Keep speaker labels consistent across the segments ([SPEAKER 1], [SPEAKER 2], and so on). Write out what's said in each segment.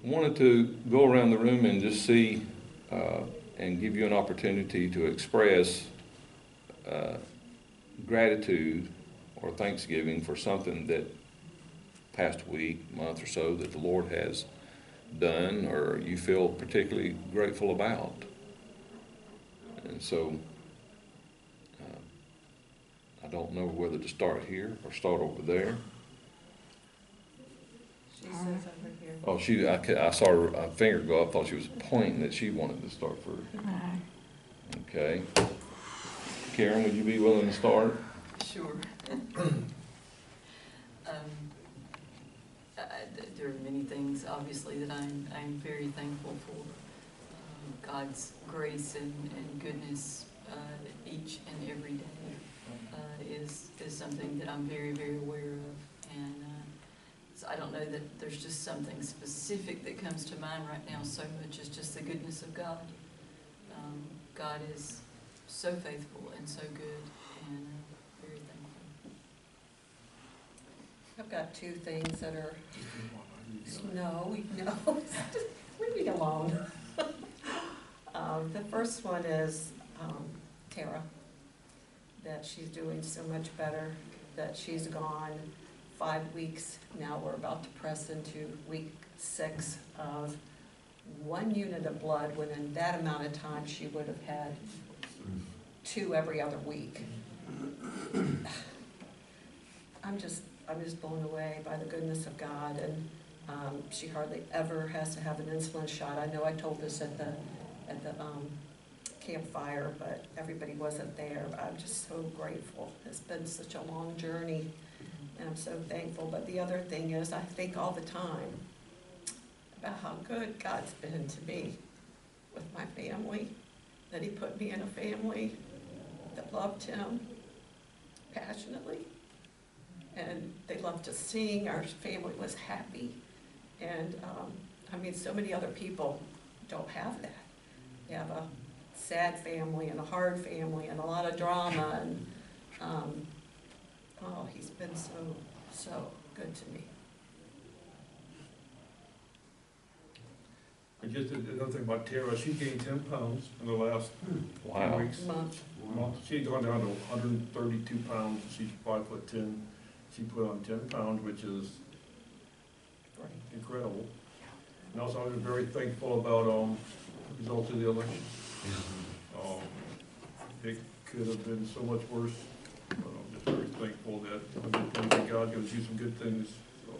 [SPEAKER 1] Wanted to go around the room and just see and give you an opportunity to express gratitude or thanksgiving for something that past week, month or so that the Lord has done or you feel particularly grateful about. And so I don't know whether to start here or start over there.
[SPEAKER 2] She says over here.
[SPEAKER 1] Oh, I saw her finger go up. I thought she was pointing that she wanted to start first. Okay. Karen, would you be willing to start?
[SPEAKER 3] Sure. There are many things, obviously, that I'm very thankful for. God's grace and goodness each and every day is something that I'm very, very aware of. And so I don't know that there's just something specific that comes to mind right now so much as just the goodness of God. God is so faithful and so good, and very thankful.
[SPEAKER 2] I've got two things that are, no, leave me alone. The first one is Tara, that she's doing so much better, that she's gone 5 weeks. Now we're about to press into week 6 of 1 unit of blood, when in that amount of time she would have had 2 every other week. I'm just blown away by the goodness of God, and she hardly ever has to have an insulin shot. I know I told this at the campfire, but everybody wasn't there. I'm just so grateful. It's been such a long journey, and I'm so thankful. But the other thing is, I think all the time about how good God's been to me with my family, that He put me in a family that loved Him passionately, and they loved to sing. Our family was happy, and I mean, so many other people don't have that. They have a sad family and a hard family and a lot of drama, and oh, He's been so good to me.
[SPEAKER 4] I guess another thing about Tara, she gained 10 pounds in the last 2 weeks.
[SPEAKER 2] Month.
[SPEAKER 4] She'd gone down to 132 pounds. She's 5'10". She put on 10 pounds, which is incredible. And also, I was very thankful about the results of the election. It could have been so much worse, but I'm just very thankful that God gives you some good things. So.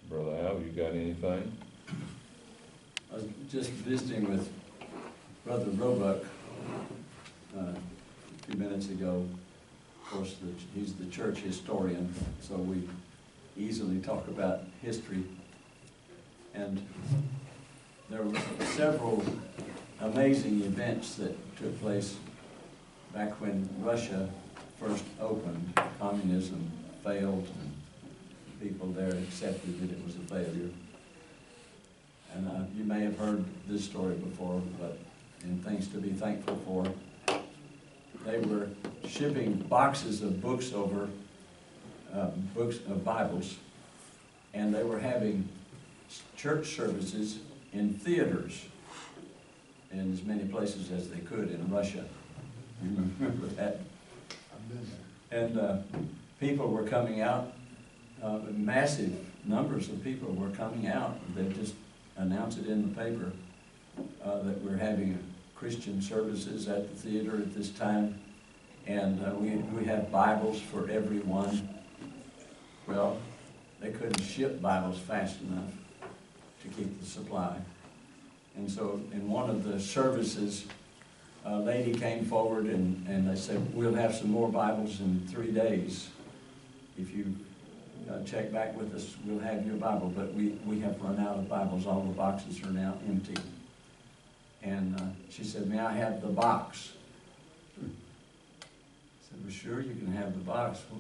[SPEAKER 1] Brother Al, you got anything?
[SPEAKER 5] I was just visiting with Brother Roebuck a few minutes ago. Of course, he's the church historian, so we easily talk about history. And there were several amazing events that took place back when Russia first opened. Communism failed, and people there accepted that it was a failure. And you may have heard this story before, but in things to be thankful for, they were shipping boxes of books over, books of Bibles, and they were having church services in theaters in as many places as they could in Russia. You remember that? And people were coming out, massive numbers of people were coming out. They just announced it in the paper that we're having Christian services at the theater at this time, and we have Bibles for everyone. Well, they couldn't ship Bibles fast enough to keep the supply. And so in one of the services, a lady came forward and they said, we'll have some more Bibles in 3 days. If you check back with us, we'll have your Bible. But we have run out of Bibles. All the boxes are now empty. And she said, may I have the box? I said, well, sure, you can have the box. Well,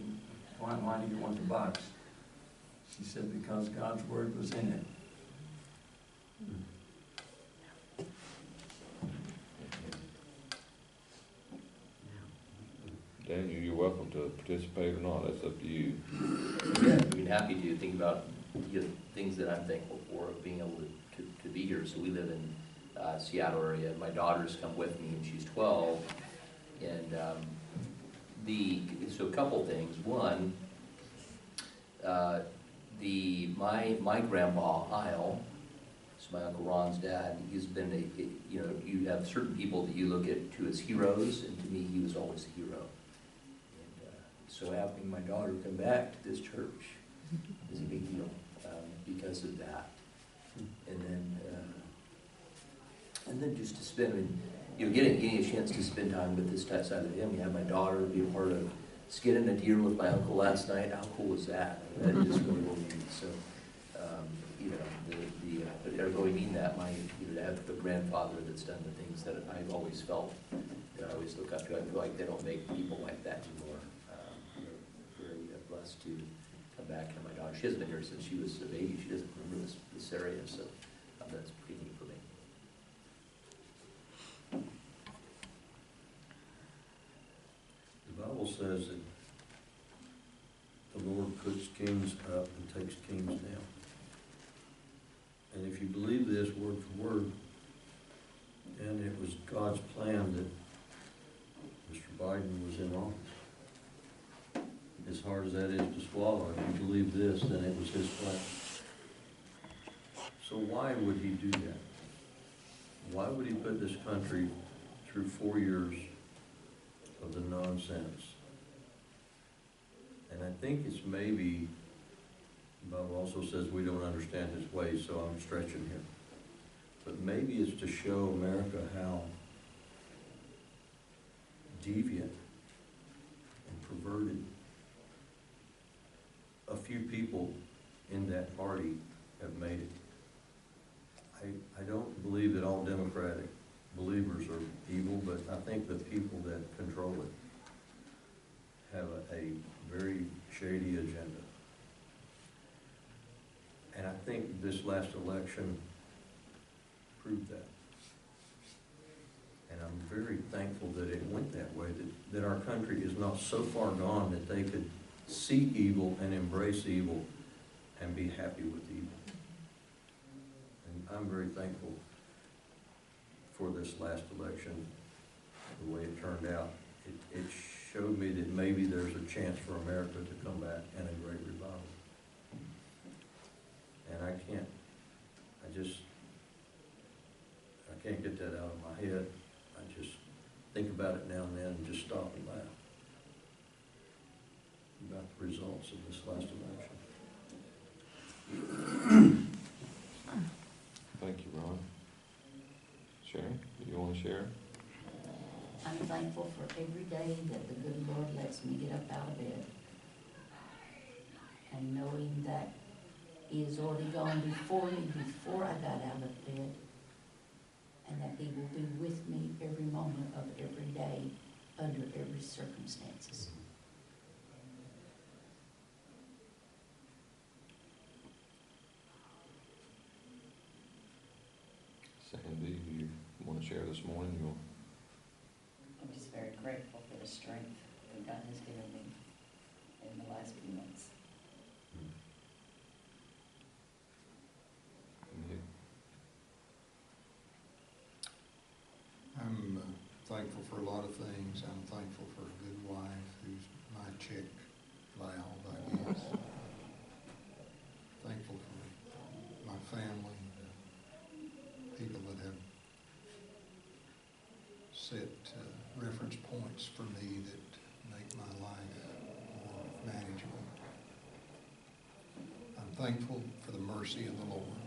[SPEAKER 5] why do you want the box? She said, because God's Word was in it.
[SPEAKER 1] to participate or not, that's up to you.
[SPEAKER 6] Yeah, I mean, happy to think about, things that I'm thankful for, of being able to be here. So we live in Seattle area. My daughter's come with me, and she's 12. And so a couple things. One, my grandpa, Isle, it's my Uncle Ron's dad, he's been you have certain people that you look at to as heroes, and to me, he was always a hero. And so having my daughter come back to this church is a big deal, because of that. And then just to spend, I mean, getting a chance to spend time with this side of him. You have my daughter be a part of skinning a deer with my uncle last night. How cool was that? That is really, really neat. So, but I really mean that. To have the grandfather that's done the things that I've always felt, that I always look up to. I feel like they don't make people like that anymore. We're very blessed to come back. And my daughter, she hasn't been here since she was a baby. She doesn't remember this area, so that's pretty neat for me.
[SPEAKER 5] The Bible says that the Lord puts kings up and takes kings down. And if you believe this word for word, then it was God's plan that Mr. Biden was in office. As hard as that is to swallow, if you believe this, then it was his plan. So why would he do that? Why would he put this country through 4 years of the nonsense? And I think it's maybe, the Bible also says we don't understand his ways, so I'm stretching here. But maybe it's to show America how deviant and perverted a few people in that party have made it. I don't believe that all Democratic believers are evil, but I think the people that control it have a very shady agenda. And I think this last election proved that. And I'm very thankful that it went that way, that our country is not so far gone that they could see evil and embrace evil and be happy with evil. And I'm very thankful for this last election, the way it turned out. It showed me that maybe there's a chance for America to come back in a great revival. And I can't get that out of my head. I just think about it now and then and just stop and laugh about the results of this last election.
[SPEAKER 1] Thank you, Ron. Sharon, do you want to share?
[SPEAKER 7] I'm thankful for every day that the good Lord lets me get up out of bed. And knowing that He has already gone before me, before I got out of bed. And that He will be with me every moment of every day, under every circumstances.
[SPEAKER 1] Sandy, you want to share this morning?
[SPEAKER 8] I'm just very grateful for the strength that God has given me in the last few months.
[SPEAKER 9] I'm thankful for a lot of things. I'm thankful for a good wife who's my chick valve, I guess. Thankful for my family, people that have set reference points for me that make my life more manageable. I'm thankful for the mercy of the Lord.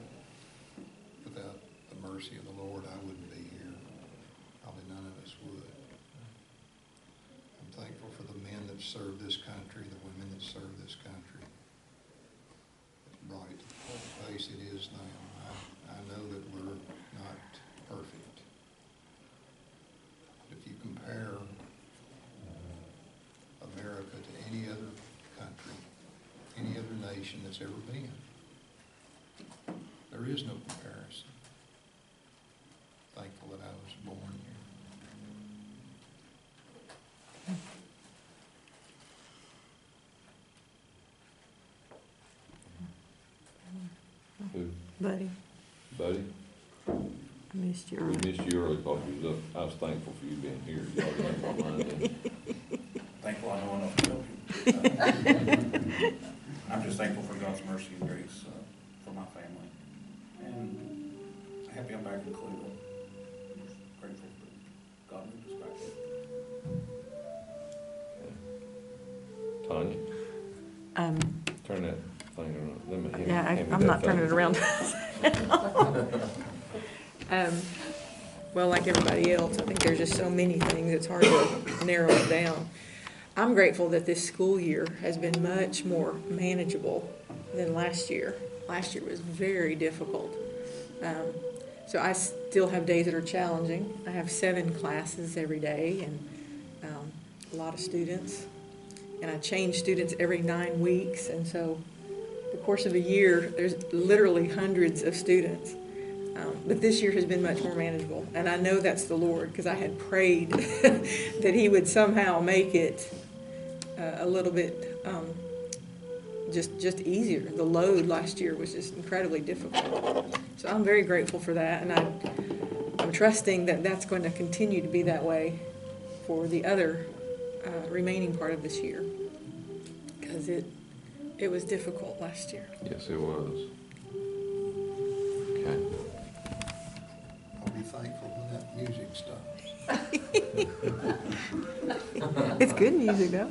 [SPEAKER 9] Without the mercy of the Lord, I wouldn't be here. Probably none of us would. I'm thankful for the men that serve this country, the women that serve this country, that brought it to the place it is now. I know that we're not perfect. But if you compare America to any other country, any other nation that's ever been, there is no comparison. Thankful that I was born here.
[SPEAKER 10] Buddy,
[SPEAKER 1] Buddy,
[SPEAKER 10] I missed you
[SPEAKER 1] we
[SPEAKER 10] earlier.
[SPEAKER 1] missed you early because you was up. I was thankful for you being here. You already know my mind, didn't you?
[SPEAKER 11] Thankful I know enough to help you. I'm just thankful for God's mercy and grace for my family. And happy I'm back in Cleveland. Grateful for God moved us back.
[SPEAKER 1] Tanya,
[SPEAKER 10] Um,
[SPEAKER 1] turn that thing around. Let me hand-
[SPEAKER 10] yeah,
[SPEAKER 1] hand me
[SPEAKER 10] I'm
[SPEAKER 1] that
[SPEAKER 10] not turning
[SPEAKER 1] thing.
[SPEAKER 10] it around. Well, like everybody else, I think there's just so many things, it's hard to narrow it down. I'm grateful that this school year has been much more manageable than last year. Last year was very difficult. So I still have days that are challenging. I have 7 classes every day and a lot of students. And I change students every 9 weeks. And so the course of a year, there's literally hundreds of students. But this year has been much more manageable. And I know that's the Lord, because I had prayed that He would somehow make it a little bit just easier. The load last year was just incredibly difficult. So I'm very grateful for that, and I'm trusting that that's going to continue to be that way for the other remaining part of this year, because it was difficult last year.
[SPEAKER 1] Yes, it was. Okay.
[SPEAKER 9] I'll be thankful when that music stops.
[SPEAKER 10] It's good music, though.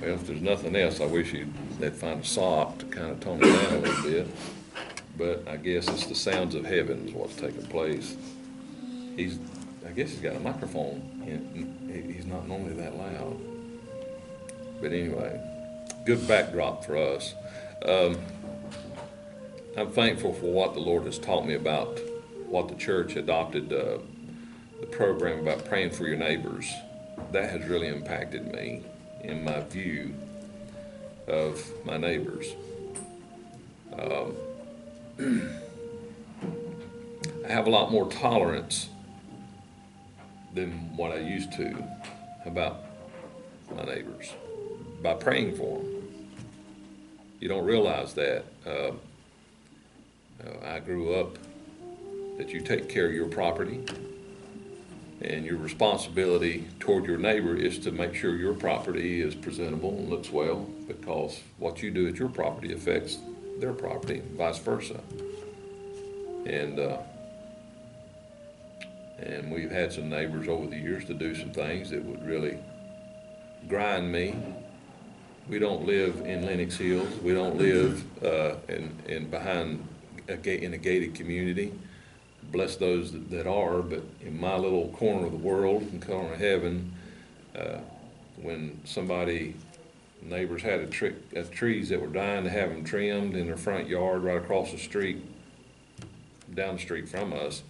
[SPEAKER 1] Well, if there's nothing else, I wish they'd find a sock to kind of tone it down a little bit. But I guess it's the sounds of heaven is what's taking place. I guess he's got a microphone, and he's not normally that loud. But anyway, good backdrop for us. I'm thankful for what the Lord has taught me about what the church adopted, the program about praying for your neighbors. That has really impacted me in my view of my neighbors. I have a lot more tolerance than what I used to about my neighbors by praying for them. You don't realize that. I grew up that you take care of your property, and your responsibility toward your neighbor is to make sure your property is presentable and looks well, because what you do at your property affects their property, and vice versa. And we've had some neighbors over the years to do some things that would really grind me. We don't live in Lenox Hills. We don't live in behind in a gated community. Bless those that are, but in my little corner of the world, in corner of heaven, when neighbors had trees that were dying to have them trimmed in their front yard right across the street, down the street from us,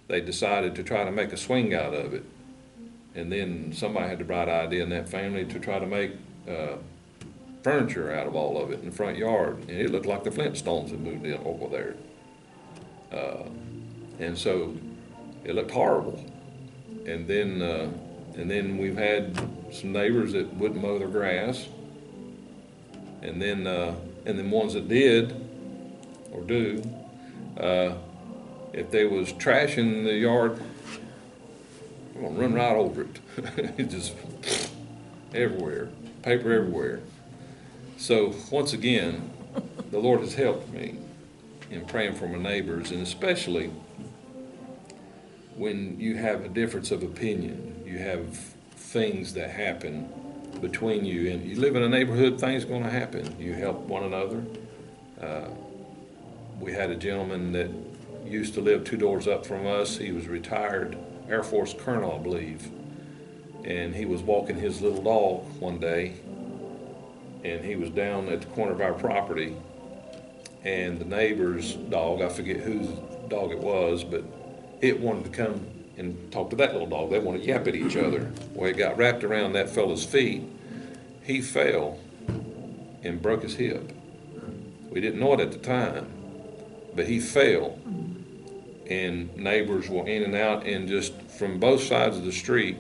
[SPEAKER 1] they decided to try to make a swing out of it. And then somebody had the bright idea in that family to try to make furniture out of all of it in the front yard, and it looked like the Flintstones had moved in over there. And so it looked horrible. And then we've had some neighbors that wouldn't mow their grass, and then ones that did or do. If they was trashing the yard, we're gonna run right over it. It's just everywhere, paper everywhere. So once again, the Lord has helped me in praying for my neighbors, and especially when you have a difference of opinion, you have things that happen between you, and you live in a neighborhood, things are going to happen. You help one another. We had a gentleman that used to live 2 doors up from us. He was retired Air Force colonel, I believe, and he was walking his little dog one day, and he was down at the corner of our property, and the neighbor's dog, I forget whose dog it was, but it wanted to come and talk to that little dog. They wanted to yap at each other. Well, it got wrapped around that fella's feet. He fell and broke his hip. We didn't know it at the time, but he fell, and neighbors were in and out, and just from both sides of the street,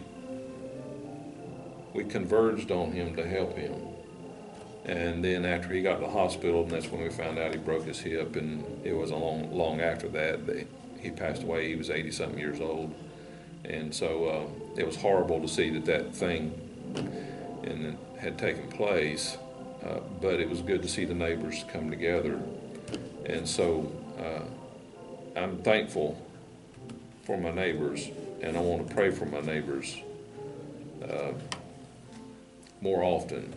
[SPEAKER 1] we converged on him to help him. And then after he got to the hospital, and that's when we found out he broke his hip, and it wasn't long after that he passed away. He was 80-something years old. And so it was horrible to see that thing had taken place, but it was good to see the neighbors come together. And so I'm thankful for my neighbors, and I want to pray for my neighbors more often.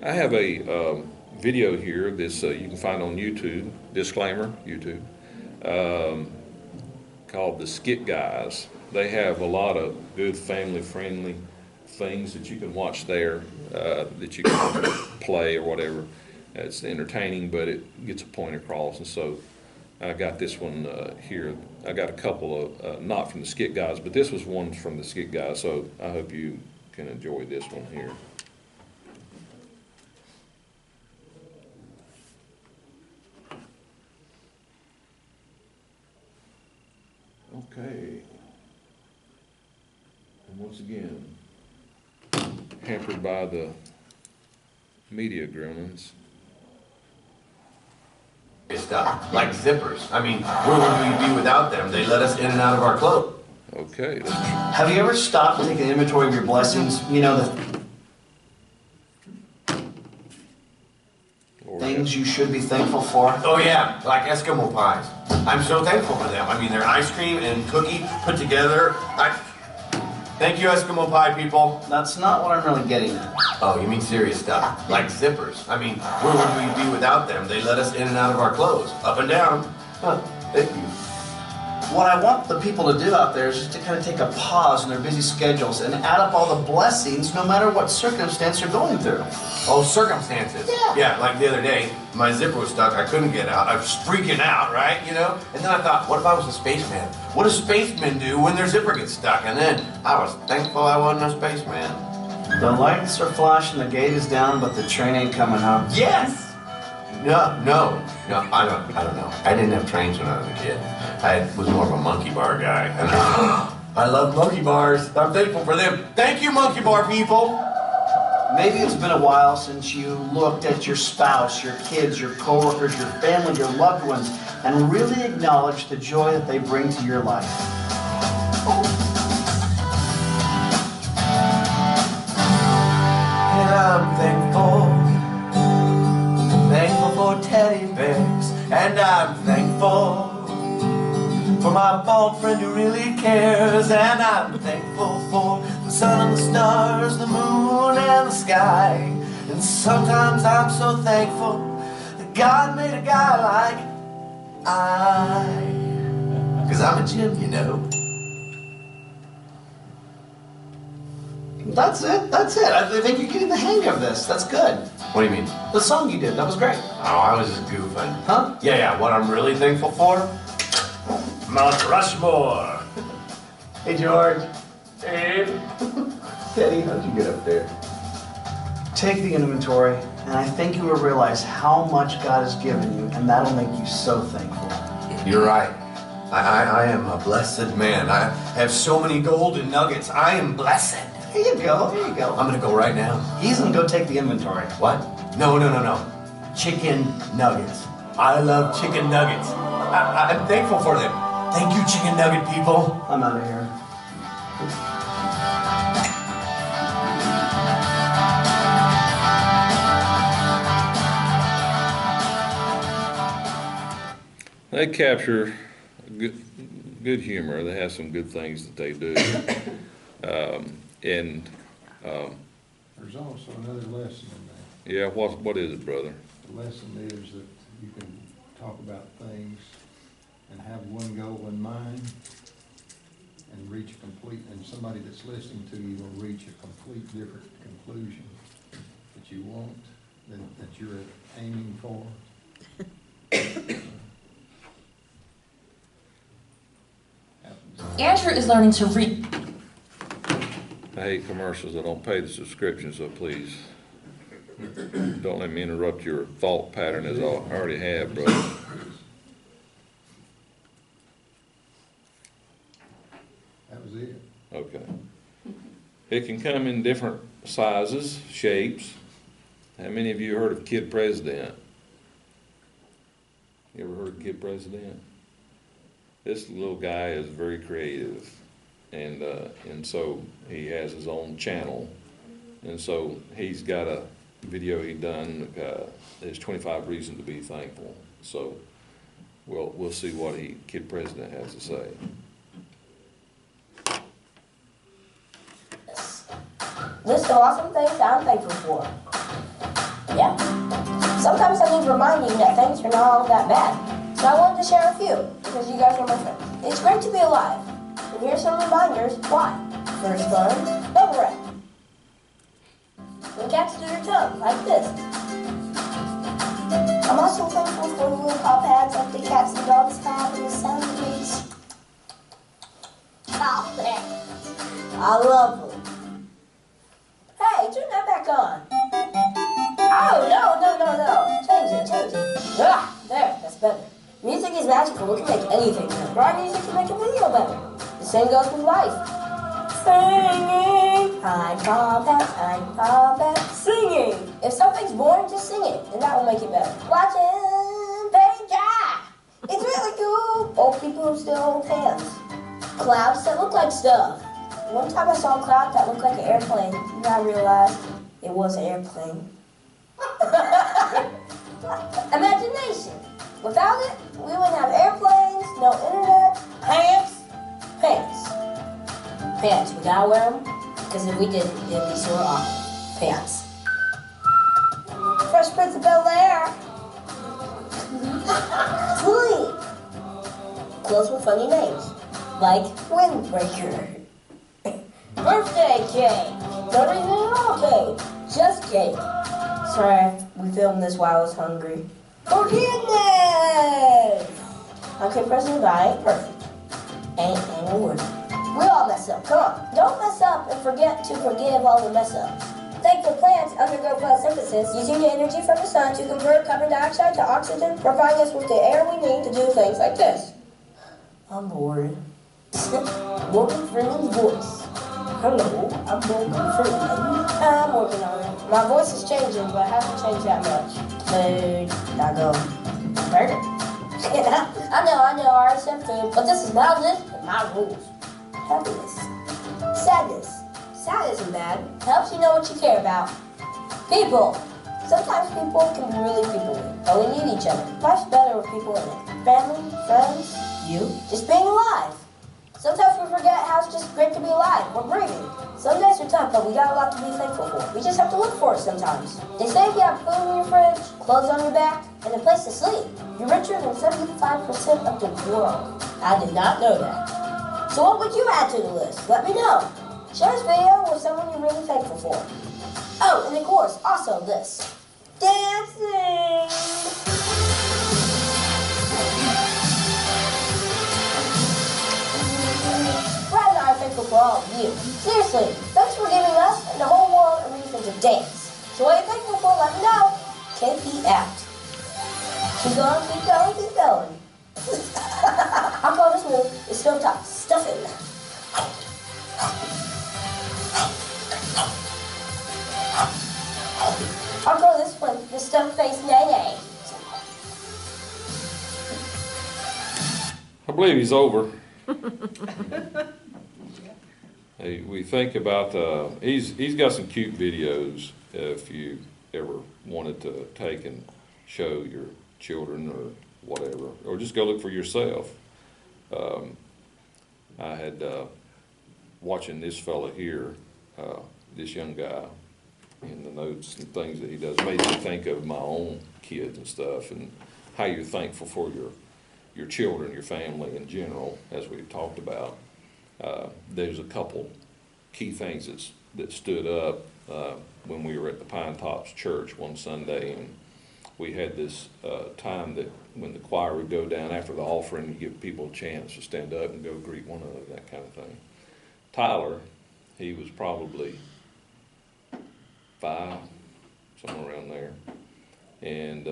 [SPEAKER 1] I have a video here this you can find on YouTube, disclaimer, YouTube, called The Skit Guys. They have a lot of good family-friendly things that you can watch there, that you can play or whatever. It's entertaining, but it gets a point across. And so I got this one here. I got a couple of, not from the Skit Guys, but this was one from the Skit Guys, so I hope you can enjoy this one here. Okay. And once again, hampered by the media gremlins.
[SPEAKER 12] Stuff like zippers. I mean, where would we be without them? They let us in and out of our clothes.
[SPEAKER 1] Okay.
[SPEAKER 13] Have you ever stopped and taken inventory of your blessings? You know, the things you should be thankful for?
[SPEAKER 12] Oh yeah, like Eskimo pies. I'm so thankful for them. I mean, they're ice cream and cookie put together. Thank you, Eskimo pie people.
[SPEAKER 13] That's not what I'm really getting at.
[SPEAKER 12] Oh, you mean serious stuff, like zippers. I mean, where would we be without them? They let us in and out of our clothes, up and down. Huh, thank you.
[SPEAKER 13] What I want the people to do out there is just to kind of take a pause in their busy schedules and add up all the blessings, no matter what circumstance you're going through.
[SPEAKER 12] Oh, circumstances. Yeah, like the other day, my zipper was stuck. I couldn't get out. I was freaking out, right? You know? And then I thought, what if I was a spaceman? What do spacemen do when their zipper gets stuck? And then I was thankful I wasn't a spaceman.
[SPEAKER 13] The lights are flashing, the gate is down, but the train ain't coming up.
[SPEAKER 12] Yes! No, I don't know. I didn't have trains when I was a kid. I was more of a monkey bar guy. And I love monkey bars. I'm thankful for them. Thank you, monkey bar people.
[SPEAKER 13] Maybe it's been a while since you looked at your spouse, your kids, your coworkers, your family, your loved ones, and really acknowledged the joy that they bring to your life.
[SPEAKER 12] And I'm thankful for teddy bears, and I'm thankful for my bald friend who really cares, and I'm thankful for the sun and the stars, the moon and the sky, and sometimes I'm so thankful that God made a guy like I, 'cause I'm a Jim, you know.
[SPEAKER 13] That's it. I think you're getting the hang of this. That's good.
[SPEAKER 12] What do you mean?
[SPEAKER 13] The song you did, that was great.
[SPEAKER 12] Oh, I was just goofing.
[SPEAKER 13] Huh?
[SPEAKER 12] Yeah, what I'm really thankful for? Mount Rushmore.
[SPEAKER 13] Hey, George.
[SPEAKER 12] Hey. Teddy, how'd you get up there?
[SPEAKER 13] Take the inventory, and I think you will realize how much God has given you, and that'll make you so thankful.
[SPEAKER 12] You're right. I am a blessed man. I have so many golden nuggets. I am blessed.
[SPEAKER 13] Here you go.
[SPEAKER 12] I'm gonna go right now.
[SPEAKER 13] He's gonna go take the inventory.
[SPEAKER 12] What? No. Chicken nuggets. I love chicken nuggets. I'm thankful for them. Thank you, chicken nugget people.
[SPEAKER 13] I'm out of here.
[SPEAKER 1] They capture good humor. They have some good things that they do.
[SPEAKER 9] There's also another lesson in that.
[SPEAKER 1] Yeah, what is it, brother?
[SPEAKER 9] The lesson is that you can talk about things and have one goal in mind and reach a complete, and somebody that's listening to you will reach a complete different conclusion that you want, that you're aiming for.
[SPEAKER 14] Andrew is learning to read.
[SPEAKER 1] I hate commercials. I don't pay the subscription, so please don't let me interrupt your thought pattern as I already have, brother.
[SPEAKER 9] That was it.
[SPEAKER 1] Okay. It can come in different sizes, shapes. How many of you heard of Kid President? You ever heard of Kid President? This little guy is very creative, and so he has his own channel, and so he's got a video he done. There's 25 reasons to be thankful. So we'll see what Kid President has to say.
[SPEAKER 14] List of awesome things I'm thankful for. Yeah. Sometimes I need reminding that things are not all that bad. So I wanted to share a few, because you guys are my friends. It's great to be alive. And here's some reminders why. First one, bubble wrap. When cats do their tongue, like this. I'm also thankful for the little paw pads like the cats and dogs have in the sound it makes. Paw pads. I love them. Hey, turn that back on. Oh, no. Change it. Ah, there, that's better. Music is magical. It can make anything better. Right? Music can make a video better. The same goes with life. Singing. I'm Bob, singing. If something's boring, just sing it, and that will make it better. Watching paint dry. It's really cool. Old people who still hold hands. Clouds that look like stuff. One time I saw a cloud that looked like an airplane, and I realized it was an airplane. Imagination. Without it, we wouldn't have airplanes, no internet, pants. We gotta wear them, because if we didn't, it'd be sore awful. Pants. Fresh Prince of Bel-Air. Sleep. Clothes with funny names, like Windbreaker. Birthday cake. Not even an all cake, just cake. Sorry, we filmed this while I was hungry. Forgiveness! Okay, President, I ain't perfect. Ain't a word. We all mess up. Come on. Don't mess up and forget to forgive all the mess ups. Thankful plants undergo photosynthesis, using the energy from the sun to convert carbon dioxide to oxygen, providing us with the air we need to do things like this. I'm bored. Morgan Freeman's voice. Hello, I'm Morgan Freeman. I'm working on it. My voice is changing, but I haven't changed that much. Food. Now go. Burger. I know, I already said food, but this is my list and my rules. Happiness. Sadness. Sad isn't bad. Helps you know what you care about. People. Sometimes people can be really people-y, but we need each other. Life's better with people in it. Family, friends, you. Just being alive. Sometimes we forget how it's just great to be alive. We're breathing. Some days are tough, but we got a lot to be thankful for. We just have to look for it sometimes. They say if you have food in your fridge, clothes on your back, and a place to sleep, you're richer than 75% of the world. I did not know that. So what would you add to the list? Let me know. Share this video with someone you're really thankful for. Oh, and of course, also this. Dancing! Brad and I are thankful for all of you. Seriously, thanks for giving us and the whole world a reason to dance. So what you're thankful for, let me know. KP out. Keep going. I'll call this move is stovetop stuffing. I'll call this one the stone-faced nay-nay.
[SPEAKER 1] I believe he's over. Hey, we think about, he's got some cute videos if you ever wanted to take and show your children or whatever, or just go look for yourself. I had, watching this fella here, this young guy, and the notes and things that he does made me think of my own kids and stuff, and how you're thankful for your children, your family in general, as we've talked about. There's a couple key things that stood up when we were at the Pine Tops Church one Sunday, and we had this time that when the choir would go down after the offering, to give people a chance to stand up and go greet one another, that kind of thing. Tyler, he was probably 5, somewhere around there, and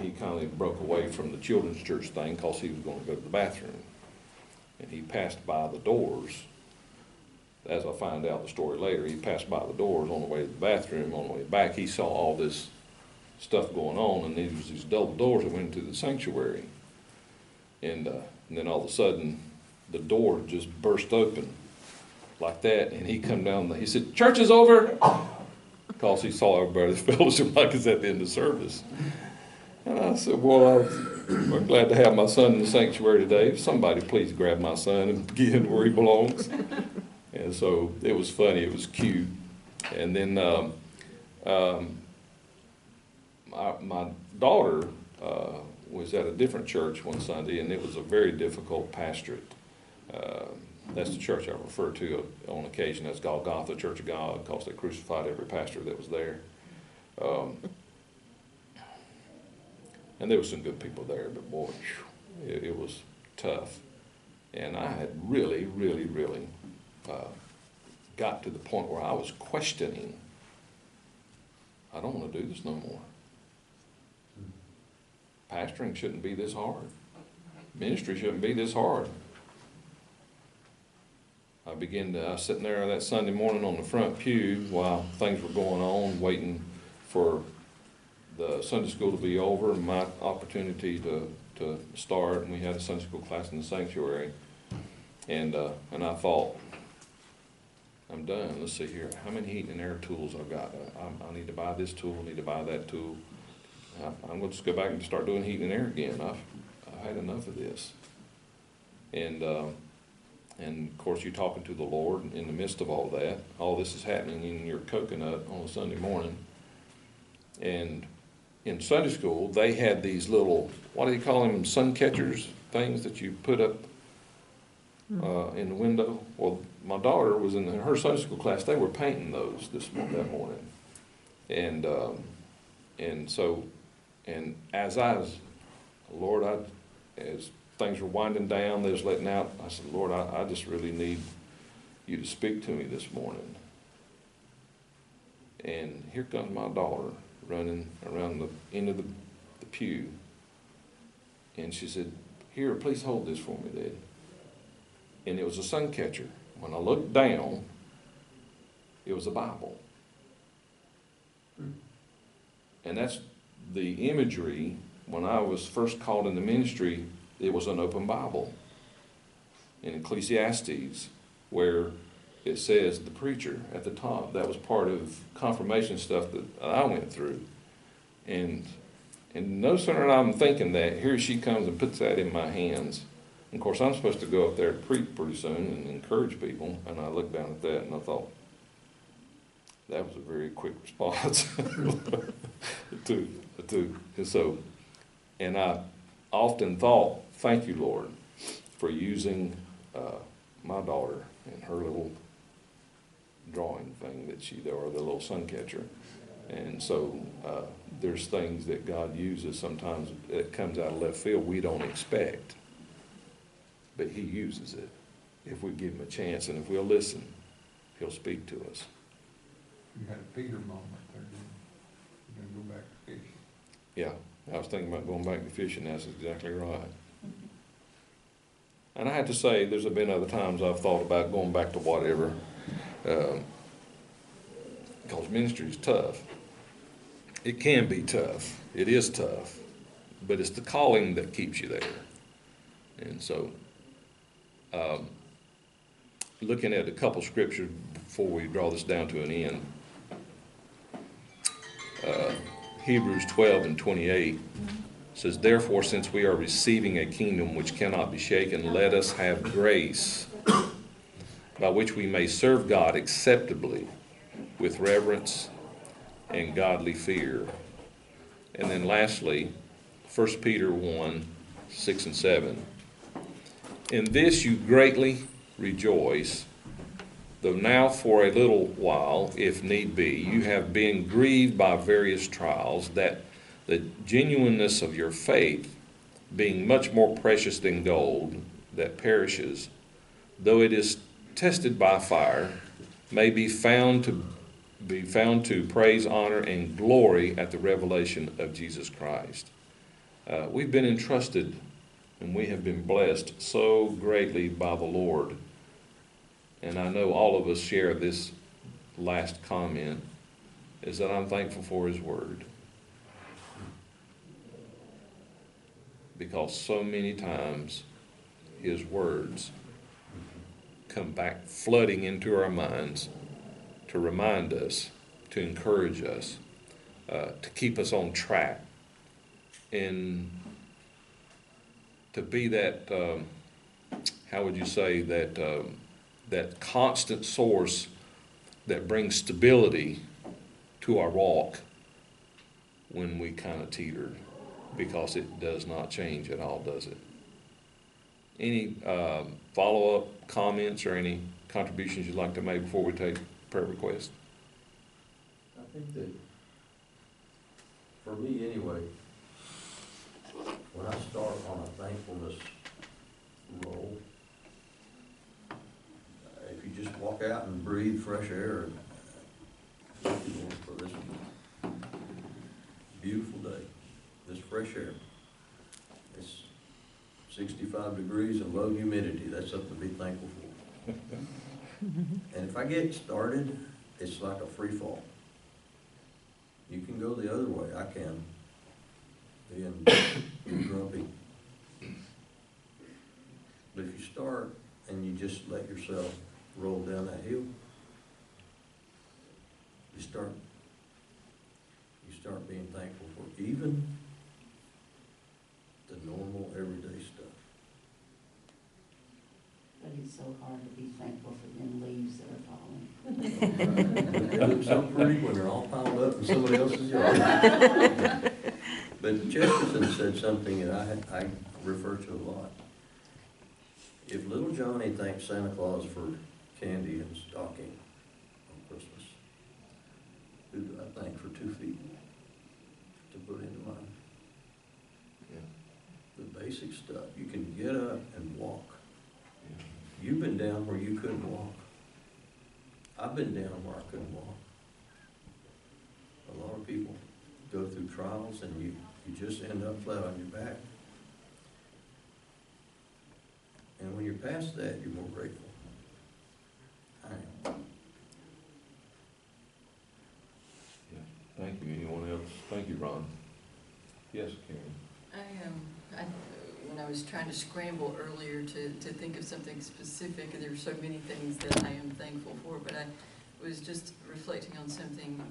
[SPEAKER 1] he kind of broke away from the children's church thing because he was going to go to the bathroom, and he passed by the doors as I find out the story later, he passed by the doors on the way to the bathroom. On the way back, he saw all this stuff going on, and there was these double doors that went into the sanctuary. And then all of a sudden, the door just burst open like that, and he come down, he said, "Church is over," because he saw everybody's fellowship like it's at the end of service. And I said, "Well, I'm glad to have my son in the sanctuary today. Somebody please grab my son and get him where he belongs." And so it was funny, it was cute. And then my daughter was at a different church one Sunday, and it was a very difficult pastorate. That's the church I refer to on occasion as Golgotha, Church of God, because they crucified every pastor that was there. And there were some good people there, but boy, it was tough. And I had really, really, really got to the point where I was questioning, I don't want to do this no more. Pastoring shouldn't be this hard. Ministry shouldn't be this hard. I was sitting there that Sunday morning on the front pew while things were going on, waiting for the Sunday school to be over and my opportunity to start. And we had a Sunday school class in the sanctuary. And I thought, I'm done. Let's see here. How many heating and air tools I've got? I need to buy this tool, I need to buy that tool. I'm going to just go back and start doing heating and air again. I've had enough of this. And of course, you're talking to the Lord in the midst of all that. All this is happening in your coconut on a Sunday morning. And in Sunday school, they had these little, what do you call them, sun catchers, things that you put up in the window. Well, my daughter was in her Sunday school class. They were painting those that morning. And so as as things were winding down, they was letting out, I said, "Lord, I just really need you to speak to me this morning." And here comes my daughter running around the end of the pew. And she said, "Here, please hold this for me, Dad." And it was a sun catcher. When I looked down, it was a Bible. And that's the imagery. When I was first called in the ministry, it was an open Bible in Ecclesiastes, where it says the preacher at the top. That was part of confirmation stuff that I went through. And no sooner than I'm thinking that, here she comes and puts that in my hands. And of course, I'm supposed to go up there and preach pretty soon and encourage people. And I looked down at that and I thought, that was a very quick response. And I often thought, thank you, Lord, for using my daughter and her little drawing thing or the little sun catcher. And so there's things that God uses sometimes that comes out of left field we don't expect. But he uses it if we give him a chance, and if we'll listen, he'll speak to us.
[SPEAKER 9] You had a Peter moment there, didn't you? You're going to go back to fishing.
[SPEAKER 1] Yeah, I was thinking about going back to fishing. That's exactly right. And I have to say, there's been other times I've thought about going back to whatever, because ministry is tough. It can be tough. It is tough. But it's the calling that keeps you there. And so, looking at a couple scriptures before we draw this down to an end, Hebrews 12:28 says, "Therefore, since we are receiving a kingdom which cannot be shaken, let us have grace by which we may serve God acceptably with reverence and godly fear." And then lastly, 1 Peter 1:6-7. "In this you greatly rejoice, though now for a little while, if need be, you have been grieved by various trials, that the genuineness of your faith, being much more precious than gold that perishes, though it is tested by fire, may be found to praise, honor, and glory at the revelation of Jesus Christ." We've been entrusted and we have been blessed so greatly by the Lord and I know all of us share this last comment, is that I'm thankful for His Word. Because so many times His words come back flooding into our minds to remind us, to encourage us, to keep us on track, and to be that, how would you say, that constant source that brings stability to our walk when we kind of teeter, because it does not change at all, does it? Any follow-up comments or any contributions you'd like to make before we take prayer requests?
[SPEAKER 5] I think that, for me anyway, when I start on a thankfulness roll, if you just walk out and breathe fresh air, and thank you, Lord, for this beautiful day, this fresh air. It's 65 degrees and low humidity. That's something to be thankful for. And if I get started, it's like a free fall. You can go the other way. I can. Being grumpy. But if you start and you just let yourself roll down that hill, you start being thankful for even the normal everyday stuff.
[SPEAKER 7] But it's so hard to be thankful for them leaves that are falling.
[SPEAKER 5] They look so pretty when they're all piled up in somebody else's yard. But Chesterton said something that I refer to a lot. If little Johnny thanks Santa Claus for candy and stocking on Christmas, who do I thank for 2 feet to put into mine? Yeah. The basic stuff. You can get up and walk. Yeah. You've been down where you couldn't walk. I've been down where I couldn't walk. A lot of people go through trials and you just end up flat on your back. And when you're past that, you're more grateful. I am.
[SPEAKER 1] Yeah. Thank you. Anyone else? Thank you, Ron. Yes, Karen.
[SPEAKER 3] When I was trying to scramble earlier to think of something specific, and there were so many things that I am thankful for, but I was just reflecting on something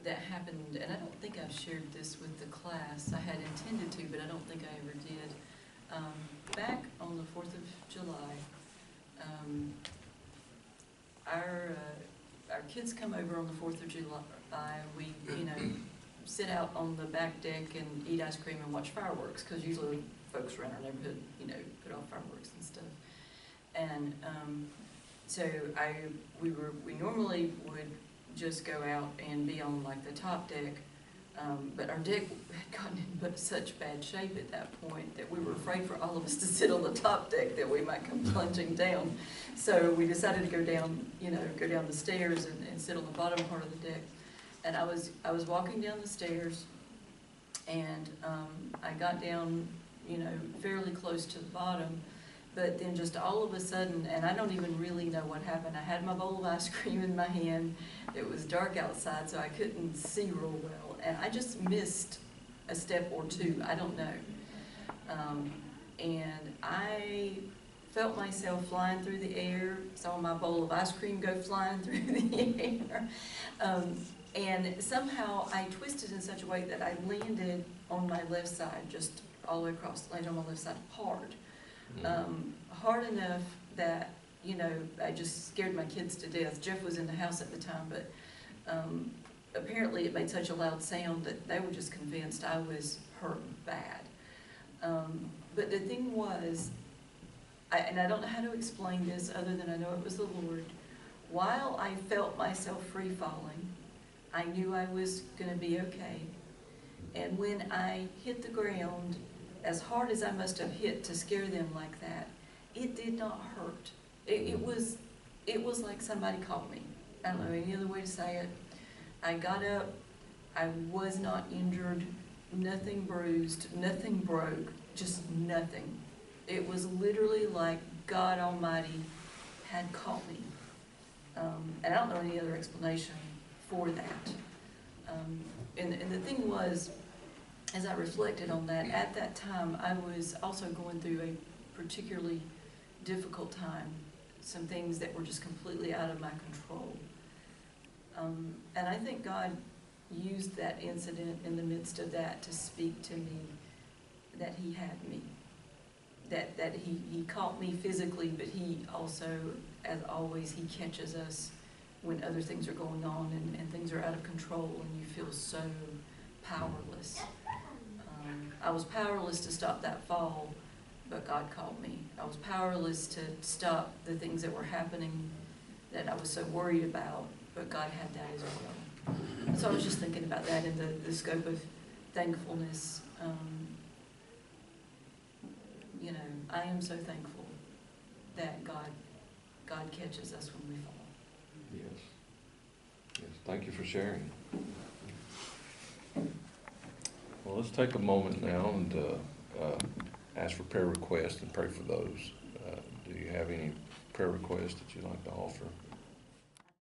[SPEAKER 3] that happened, and I don't think I've shared this with the class. I had intended to, but I don't think I ever did. Back on the 4th of July, our kids come over on the 4th of July. We, sit out on the back deck and eat ice cream and watch fireworks, because usually folks around our neighborhood, put off fireworks and stuff. And so we normally would just go out and be on like the top deck, but our deck had gotten in such bad shape at that point that we were afraid for all of us to sit on the top deck that we might come plunging down. So we decided to go down the stairs and sit on the bottom part of the deck. And I was walking down the stairs, and I got down, fairly close to the bottom, but then just all of a sudden, and I don't even really know what happened, I had my bowl of ice cream in my hand. It was dark outside, so I couldn't see real well, and I just missed a step or two, I don't know. And I felt myself flying through the air, saw my bowl of ice cream go flying through the air. And somehow I twisted in such a way that I landed on my left side, just all the way across, landed on my left side hard. Hard enough that, I just scared my kids to death. Jeff was in the house at the time, but apparently it made such a loud sound that they were just convinced I was hurt bad. But the thing was, and I don't know how to explain this other than I know it was the Lord, while I felt myself free falling, I knew I was going to be okay. And when I hit the ground, as hard as I must have hit to scare them like that, it did not hurt. It was like somebody caught me. I don't know any other way to say it. I got up. I was not injured, nothing bruised, nothing broke, just nothing. It was literally like God Almighty had caught me. And I don't know any other explanation for that. And the thing was, as I reflected on that, at that time, I was also going through a particularly difficult time, some things that were just completely out of my control. And I think God used that incident in the midst of that to speak to me that He had me, that he caught me physically, but He also, as always, He catches us when other things are going on and things are out of control and you feel so powerless. I was powerless to stop that fall, but God caught me. I was powerless to stop the things that were happening that I was so worried about, but God had that as well. So I was just thinking about that in the scope of thankfulness. You know, I am so thankful that God catches us when we fall.
[SPEAKER 1] Yes. Yes, thank you for sharing. Well, let's take a moment now and ask for prayer requests and pray for those. Do you have any prayer requests that you'd like to offer?